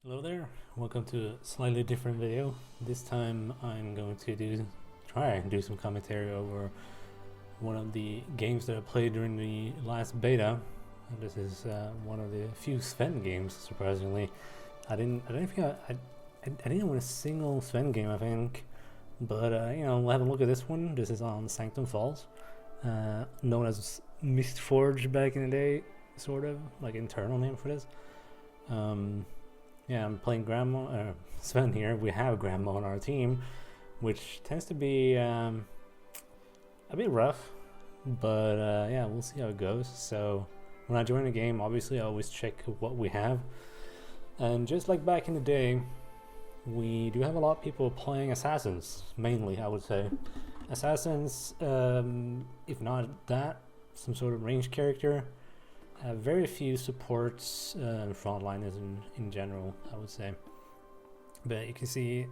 Hello there, welcome to a slightly different video. This time I'm going to try and do some commentary over one of the games that I played during the last beta. And this is one of the few Sven games, surprisingly. I didn't win a single Sven game, I think. But we'll have a look at this one. This is on Sanctum Falls, known as Mistforge back in the day, sort of, like internal name for this. Yeah, I'm playing Sven here. We have Grandma on our team, which tends to be a bit rough, but yeah, we'll see how it goes. So when I join a game, obviously I always check what we have, and just like back in the day, we do have a lot of people playing assassins, mainly I would say. Assassins, if not that, some sort of ranged character. Very few supports and frontliners in general, I would say. But you can see,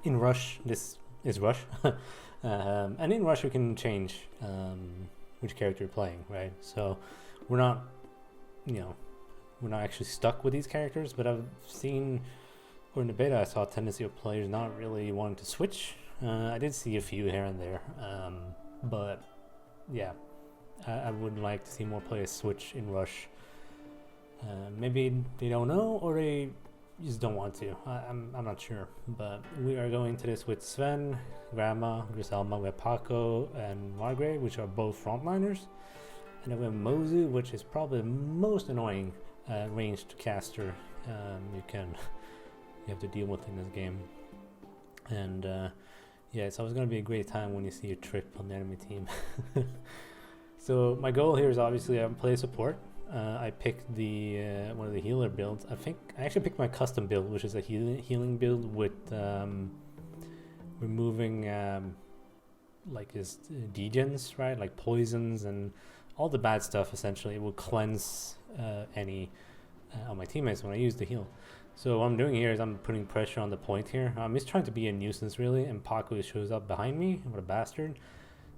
in Rush, this is Rush. And in Rush we can change which character you're playing, right? So we're not actually stuck with these characters, but I've seen, or in the beta I saw a tendency of players not really wanting to switch. I did see a few here and there, but yeah. I would like to see more players switch in Rush. Maybe they don't know, or they just don't want to. I'm not sure. But we are going to this with Sven, Grandma, Griselma, we have Paco, and Margrave, which are both frontliners. And then we have Mozu, which is probably the most annoying ranged caster you have to deal with in this game. And yeah, it's always going to be a great time when you see a trip on the enemy team. So my goal here is obviously I play support. I picked the one of the healer builds. I actually picked my custom build, which is a healing build with removing like his degens, right? Like poisons and all the bad stuff. Essentially, it will cleanse any of my teammates when I use the heal. So what I'm doing here is I'm putting pressure on the point here. I'm just trying to be a nuisance really, and Paco shows up behind me. What a bastard.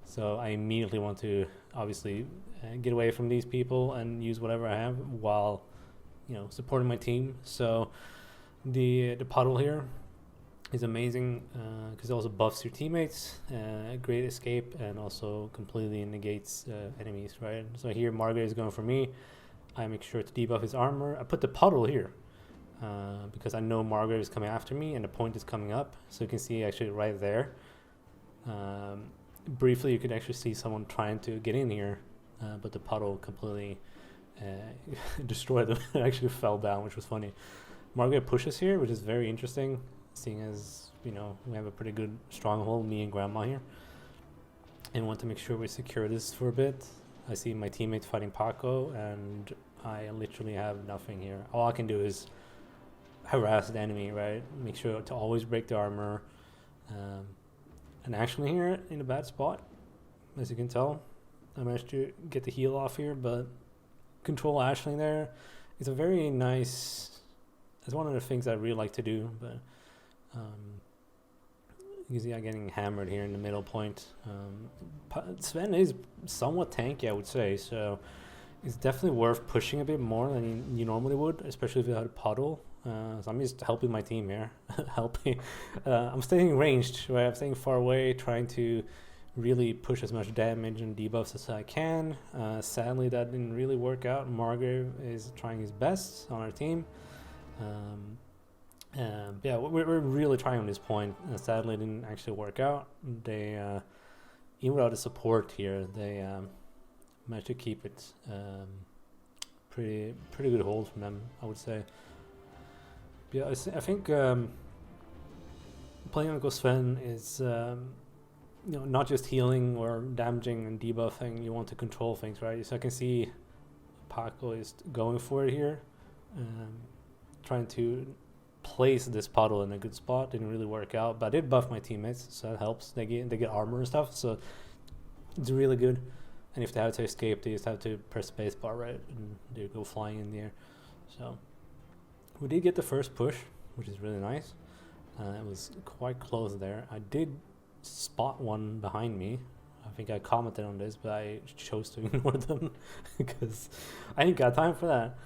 So I immediately want to obviously get away from these people and use whatever I have while supporting my team. So the puddle here is amazing because it also buffs your teammates, great escape, and also completely negates enemies, right? So here Margaret is going for me. I make sure to debuff his armor. I put the puddle here because I know Margaret is coming after me and the point is coming up. So you can see actually right there. Briefly you could actually see someone trying to get in here, but the puddle completely destroyed them. It actually fell down, which was funny. Margaret pushes here, which is very interesting, seeing as we have a pretty good stronghold, me and Grandma here, and want to make sure we secure this for a bit. I see my teammates fighting Paco, and I literally have nothing here. All I can do is harass the enemy, right? Make sure to always break the armor. And actually here in a bad spot, as you can tell. I managed to get the heal off here, but control Ashling there is a very nice, it's one of the things I really like to do, but you can see I'm getting hammered here in the middle point. Sven is somewhat tanky, I would say, so it's definitely worth pushing a bit more than you normally would, especially if you had a puddle. So I'm just helping my team here. I'm staying ranged, right? I'm staying far away, trying to really push as much damage and debuffs as I can. Sadly, that didn't really work out. Margrave is trying his best on our team. Yeah, we're really trying on this point. Sadly, it didn't actually work out. They, even without the support here, they managed to keep it. Pretty good hold from them, I would say. Yeah, I think playing Uncle Sven is not just healing or damaging and debuffing. You want to control things, right? So I can see Paco is going for it here, trying to place this puddle in a good spot. Didn't really work out, but I did buff my teammates, so that helps. They get armor and stuff, so it's really good. And if they have to escape, they just have to press spacebar, right, and they go flying in the air. So we did get the first push, which is really nice. It was quite close there. I did spot one behind me. I think I commented on this, but I chose to ignore them because I ain't got time for that.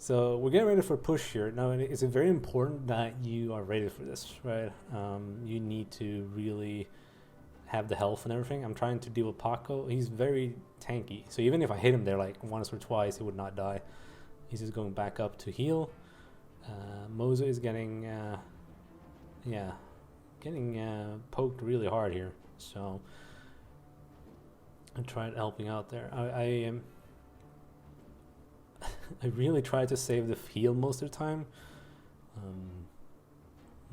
So we're getting ready for push here. Now it's very important that you are ready for this, right? You need to really have the health and everything. I'm trying to deal with Paco. He's very tanky. So even if I hit him there like once or twice, he would not die. He's just going back up to heal. Moza is getting, poked really hard here. So I tried helping out there. I really try to save the heal most of the time.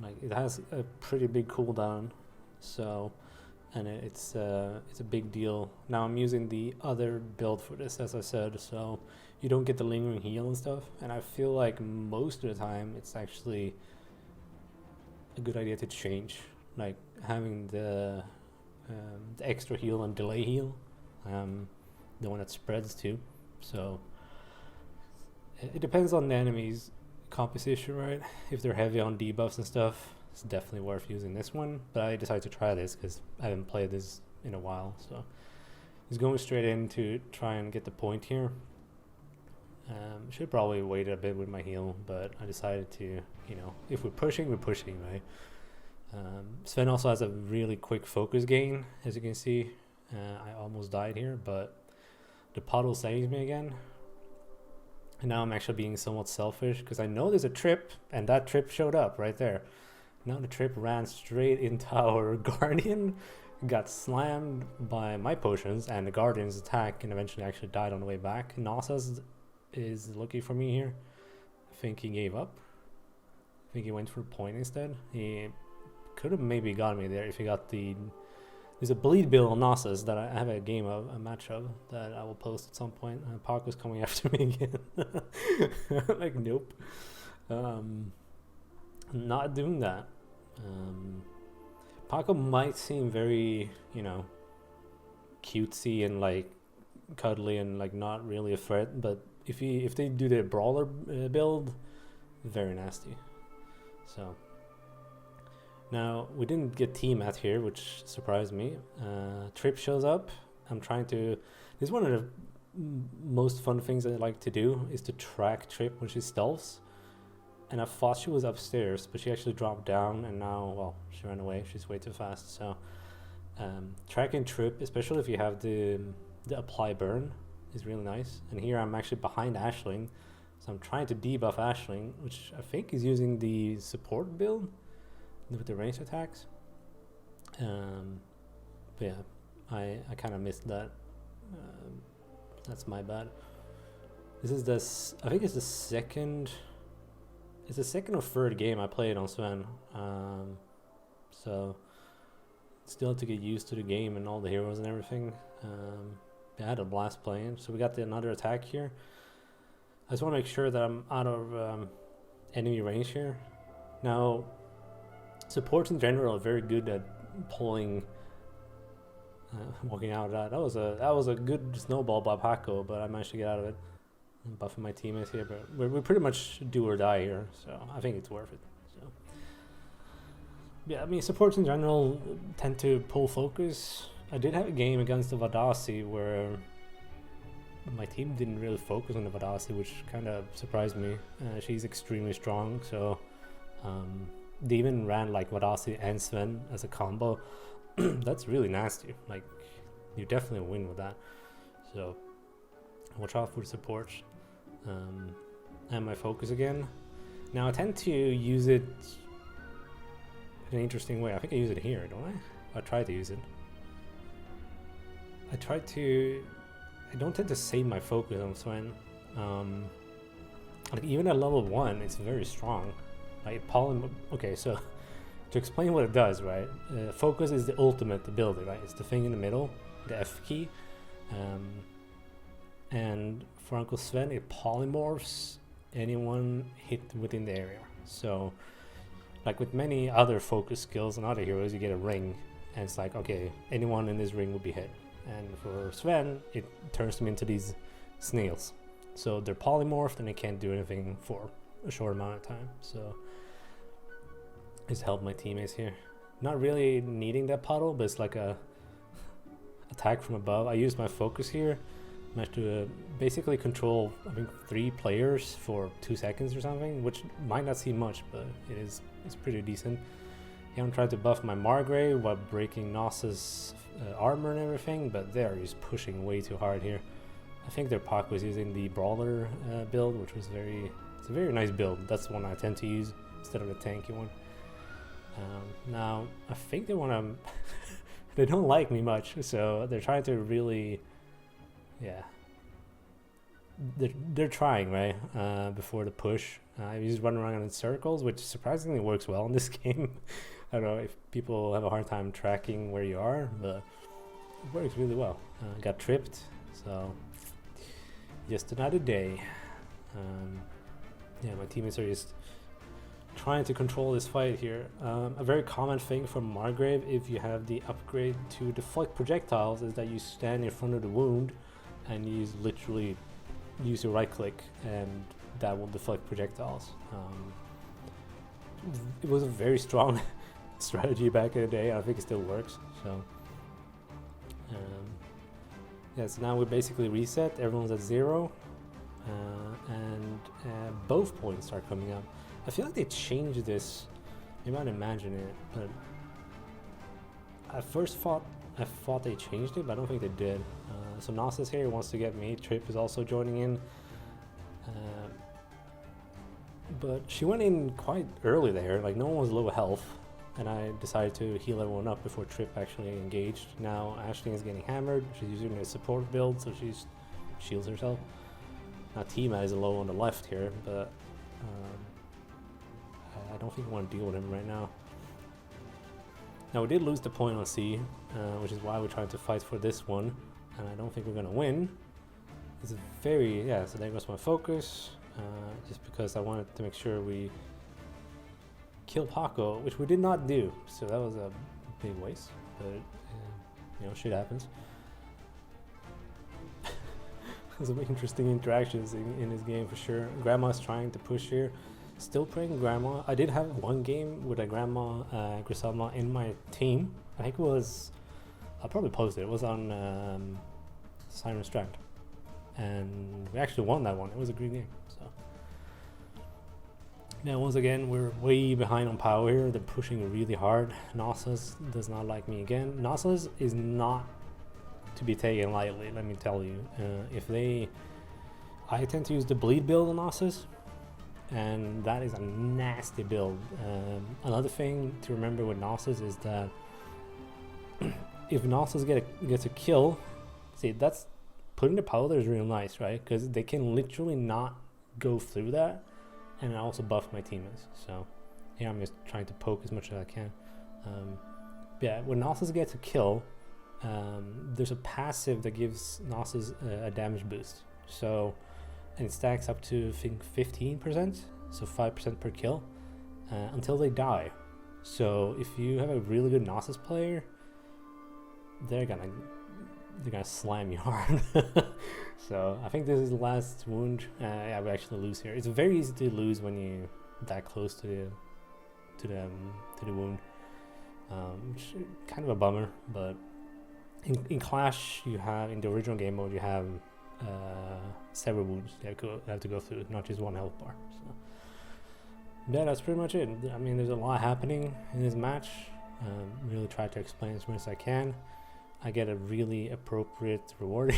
Like it has a pretty big cooldown, so and it's a big deal. Now I'm using the other build for this, as I said, so you don't get the lingering heal and stuff. And I feel like most of the time it's actually a good idea to change, like having the extra heal and delay heal, the one that spreads too. So it depends on the enemy's composition, right? If they're heavy on debuffs and stuff, it's definitely worth using this one. But I decided to try this because I haven't played this in a while. So he's going straight in to try and get the point here. Should probably wait a bit with my heal, but I decided to, you know, if we're pushing, right? Sven also has a really quick focus gain, as you can see. I almost died here, but the puddle saves me again. And now I'm actually being somewhat selfish because I know there's a trip, and that trip showed up right there. Now the trip ran straight into our Guardian, got slammed by my potions and the Guardian's attack, and eventually actually died on the way back. Nasa's is lucky for me here. I think he gave up. I think he went for a point instead. He could have maybe got me there if he got the... There's a bleed bill on Nasa's that I have a match of that I will post at some point. Paco's coming after me again. Like, nope. Not doing that. Paco might seem very, you know, cutesy and like cuddly and like not really a threat, but if they do the brawler build, very nasty. So now we didn't get T-Mat here, which surprised me. Trip shows up. I'm trying to... This is one of the most fun things I like to do, is to track Trip when she stealths. And I thought she was upstairs, but she actually dropped down, and now, well, she ran away. She's way too fast. So tracking Trip, especially if you have the apply burn, is really nice. And here I'm actually behind Aisling, so I'm trying to debuff Aisling, which I think is using the support build with the ranged attacks. But yeah, I kind of missed that. That's my bad. This is I think it's the second or third game I played on Sven. So still have to get used to the game and all the heroes and everything. I had a blast playing. So we got another attack here. I just want to make sure that I'm out of enemy range here. Now, supports in general are very good at pulling, walking out of that. That was a good snowball by Paco, but I managed to get out of it. I'm buffing my teammates here, but we pretty much do or die here, so I think it's worth it. So yeah, I mean, supports in general tend to pull focus. I did have a game against the Vadasi where my team didn't really focus on the Vadasi, which kind of surprised me. She's extremely strong, so they even ran like Vadasi and Sven as a combo. That's really nasty. Like, you definitely win with that. So watch out for the support. And my focus again. Now I tend to use it in an interesting way. I think I use it here, don't I? I try to use it. I don't tend to save my focus on Sven. Like even at level 1, it's very strong. Like okay, so to explain what it does, right? Focus is the ultimate ability, right? It's the thing in the middle, the F key. And for Uncle Sven, it polymorphs anyone hit within the area. So like with many other focus skills and other heroes, you get a ring, and it's like, okay, anyone in this ring will be hit. And for Sven, it turns them into these snails. So they're polymorphed and they can't do anything for a short amount of time. So just help my teammates here. Not really needing that puddle, but it's like a attack from above. I use my focus here, Managed to basically control, I think, 3 players for 2 seconds or something, which might not seem much, but it's pretty decent. Yeah, I'm trying to buff my Margrave while breaking Nos's armor and everything, but they are just pushing way too hard here. I think their Pak was using the Brawler build, which was it's a very nice build. That's the one I tend to use instead of the tanky one. Now, I think they want to... they don't like me much, so they're trying to really... Yeah. They're trying, right? Before the push. I just run around in circles, which surprisingly works well in this game. I don't know if people have a hard time tracking where you are, but it works really well. Got tripped, so just another day. Yeah, my teammates are just trying to control this fight here. A very common thing for Margrave, if you have the upgrade to deflect projectiles, is that you stand in front of the wound and you literally use your right click and that will deflect projectiles. It was a very strong strategy back in the day. I think it still works. So yeah, so now we basically reset. Everyone's at 0 and both points are coming up. I feel like they changed this. You might imagine it, but I thought they changed it, but I don't think they did. So Nos is here, wants to get me. Trip is also joining in. But she went in quite early there, like no one was low health, and I decided to heal everyone up before Trip actually engaged. Now Aisling is getting hammered. She's using a support build, so she shields herself. Now Tima is low on the left here, but I don't think I want to deal with him right now. Now we did lose the point on C, which is why we're trying to fight for this one, and I don't think we're gonna win. It's very, yeah, so there goes my focus, just because I wanted to make sure we kill Paco, which we did not do, so that was a big waste, but you know, shit happens. Some interesting interactions in this game for sure. Grandma's trying to push here. Still playing Grandma. I did have one game with a Grandma Griselma in my team. I think it was... I'll probably post it. It was on Siren Strand. And we actually won that one. It was a great game. So now once again, we're way behind on power here. They're pushing really hard. Nossos does not like me again. Nossos is not to be taken lightly, let me tell you. I tend to use the bleed build on Nossos, and that is a nasty build. Another thing to remember with Nossos is that if Nossos gets a kill, see, that's putting the powder is real nice, right? Because they can literally not go through that, and I also buff my teammates. So yeah, I'm just trying to poke as much as I can. Yeah, when Nossos gets a kill, there's a passive that gives Nossos a damage boost. So, and it stacks up to, I think, 15%, so 5% per kill, until they die. So if you have a really good Nossos player, they're gonna slam you hard. So I think this is the last wound. Yeah, we actually lose here. It's very easy to lose when you that close to the wound, which is kind of a bummer. But in Clash, you have, in the original game mode, you have several wounds you have to go through, not just one health bar. So yeah, that's pretty much it. I mean, there's a lot happening in this match. Really try to explain as much as I can. I get a really appropriate reward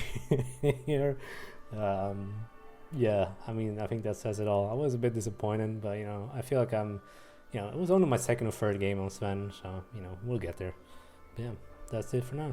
here. Yeah, I mean, I think that says it all. I was a bit disappointed, but you know, I feel like it was only my second or third game on Sven, so you know, we'll get there. But yeah, that's it for now.